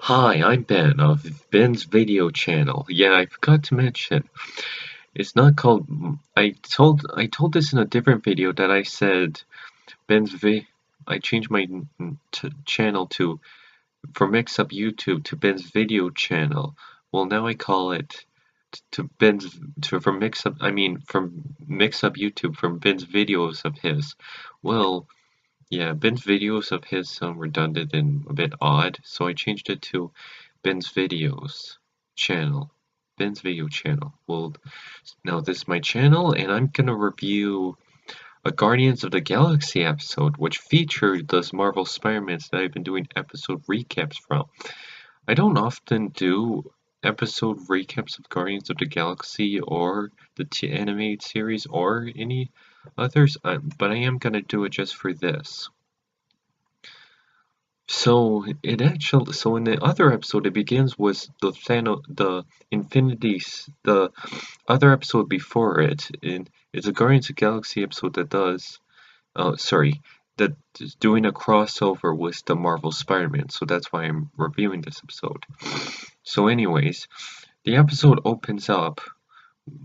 Hi, I'm Ben of Ben's video channel. Yeah, I forgot to mention. It's not called I told this in a different video that I said Ben's vi I changed my channel to from Mix Up YouTube to Ben's video channel. Well, now I call it to Ben's to from Mix Up I mean from Mix Up YouTube from Ben's videos of his. Well, yeah, Ben's videos of his sound redundant and a bit odd, so I changed it to Ben's videos channel. Ben's video channel. Well, now this is my channel, and I'm gonna review a Guardians of the Galaxy episode, which featured those Marvel Spider-Mans that I've been doing episode recaps from. I don't often do episode recaps of Guardians of the Galaxy or the animated series or any others, but I am gonna do it just for this. So in the other episode it begins with the other episode before it, and it's a Guardians of the Galaxy episode that is doing a crossover with the Marvel Spider-Man, so that's why I'm reviewing this episode. So anyways, the episode opens up,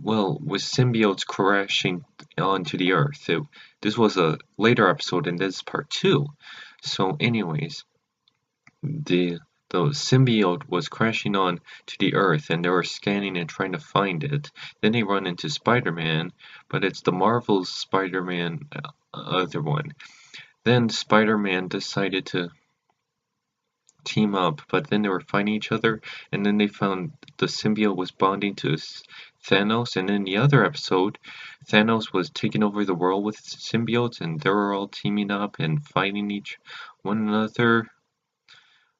well, with symbiotes crashing onto the Earth. This was a later episode and this is part 2. So anyways, the symbiote was crashing on to the Earth and they were scanning and trying to find it. Then they run into Spider-Man, but it's the Marvel's Spider-Man other one. Then Spider-Man decided to team up, but then they were fighting each other, and then they found the symbiote was bonding to Thanos, and in the other episode, Thanos was taking over the world with symbiotes, and they were all teaming up and fighting each one another,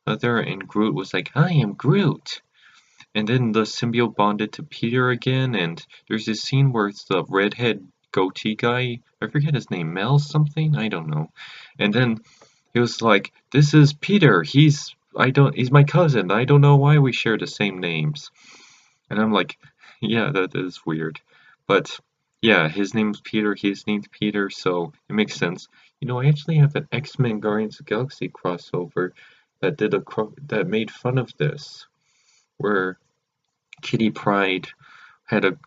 and Groot was like, "I am Groot." And then the symbiote bonded to Peter again, and there's this scene where it's the redhead goatee guy, I forget his name, Mel something? I don't know. And then he was like, "This is Peter, he's my cousin, I don't know why we share the same names." And I'm like, yeah, that is weird. But yeah, his name's Peter, his name's Peter, so it makes sense. You know, I actually have an X-Men Guardians of the Galaxy crossover that made fun of this, where Kitty Pryde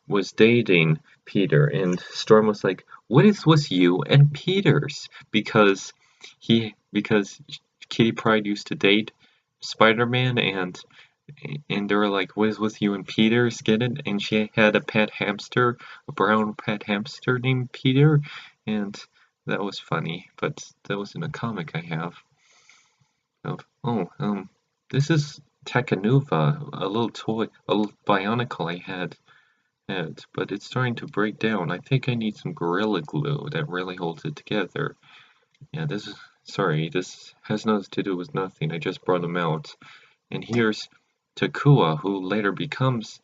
was dating Peter, and Storm was like, "What is with you and Peter's?" Because Kitty Pryde used to date Spider-Man, and they were like, "What is with you and Peter's?" Get it? And she had a pet hamster, a brown pet hamster named Peter, and that was funny. But that was in a comic I have. This is Takanuva, a little toy, a little Bionicle I had, but it's starting to break down. I think I need some Gorilla Glue that really holds it together. Yeah, this has nothing to do with nothing. I just brought him out. And here's Takua, who later becomes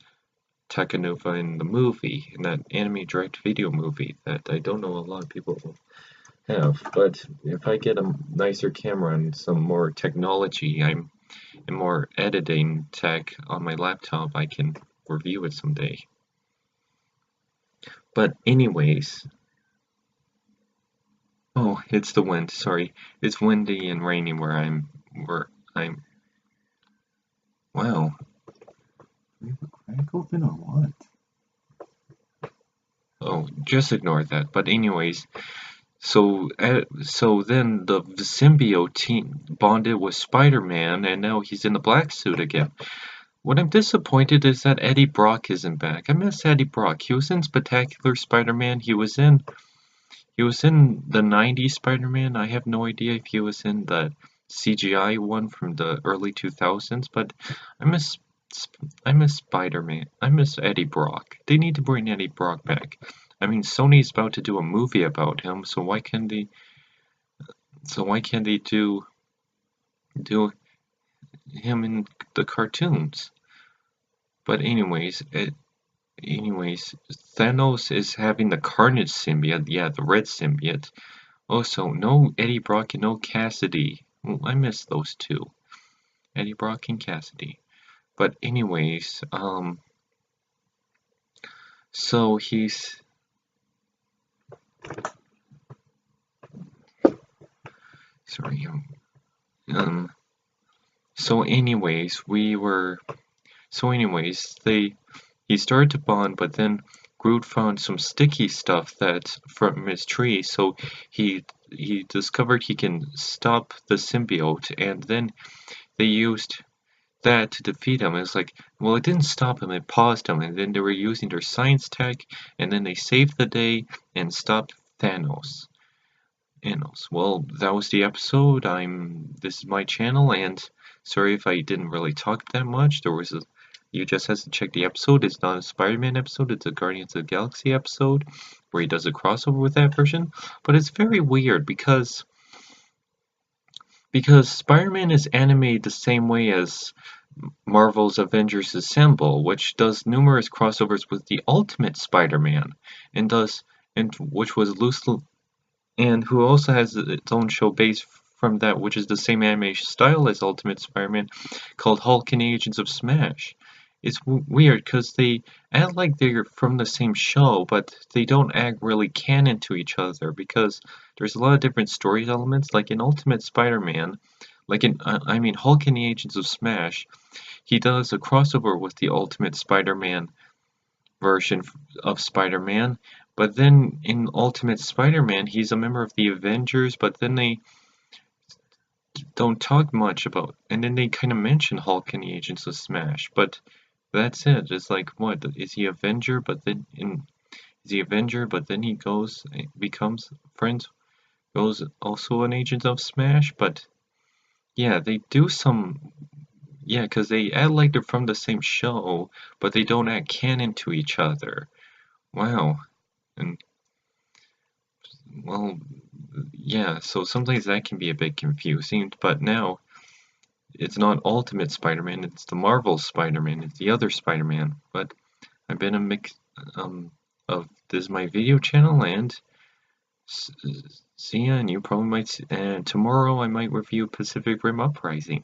Takanuva in the movie, in that anime direct video movie that I don't know a lot of people have. But if I get a nicer camera and some more technology, and more editing tech on my laptop, I can review it someday. But anyways, oh, it's the wind, sorry. It's windy and rainy where I'm, wow. Crack open or what? Oh, just ignore that. But anyways, so then the symbiote team bonded with Spider-Man, and now he's in the black suit again. What I'm disappointed is that Eddie Brock isn't back. I miss Eddie Brock. He was in Spectacular Spider-Man. He was in the 90s Spider-Man. I have no idea if he was in the CGI one from the early 2000s, but I miss I miss Spider-Man. I miss Eddie Brock. They need to bring Eddie Brock back. I mean, Sony's about to do a movie about him, so why can't they do him in the cartoons? But anyways, Thanos is having the Carnage symbiote, yeah, the red symbiote. Also, no Eddie Brock and no Cassidy. I miss those two. Eddie Brock and Cassidy. But anyways, so he's sorry, um So anyways, we were so anyways, he started to bond, but then Groot found some sticky stuff that from his tree, so he discovered he can stop the symbiote, and then they used that to defeat him. It's like, well, it didn't stop him, it paused him, and then they were using their science tech, and then they saved the day and stopped Thanos. Thanos. Well, that was the episode. This is my channel, and sorry if I didn't really talk that much. You just have to check the episode. It's not a Spider-Man episode, it's a Guardians of the Galaxy episode where he does a crossover with that version. But it's very weird because Spider-Man is animated the same way as Marvel's Avengers Assemble, which does numerous crossovers with the Ultimate Spider-Man, and does and which was loosely and who also has its own show based from that, which is the same animation style as Ultimate Spider-Man, called Hulk and Agents of Smash. It's weird because they act like they're from the same show, but they don't act really canon to each other because there's a lot of different story elements. Like in Ultimate Spider-Man, I mean Hulk and the Agents of Smash, he does a crossover with the Ultimate Spider-Man version of Spider-Man. But then in Ultimate Spider-Man, he's a member of the Avengers, but then they don't talk much about, and then they kind of mention Hulk and the Agents of Smash, but that's it. It's like, what, is he Avenger, is he Avenger, but then he goes, becomes friends, goes also an Agent of Smash, but yeah, they do some, yeah, because they act like they're from the same show, but they don't act canon to each other. Wow. And well, yeah, so sometimes that can be a bit confusing, but now it's not Ultimate Spider-Man, it's the Marvel Spider-Man, it's the other Spider-Man. But I've been a mix of this is my video channel, and see ya, and you probably might, and tomorrow I might review Pacific Rim Uprising.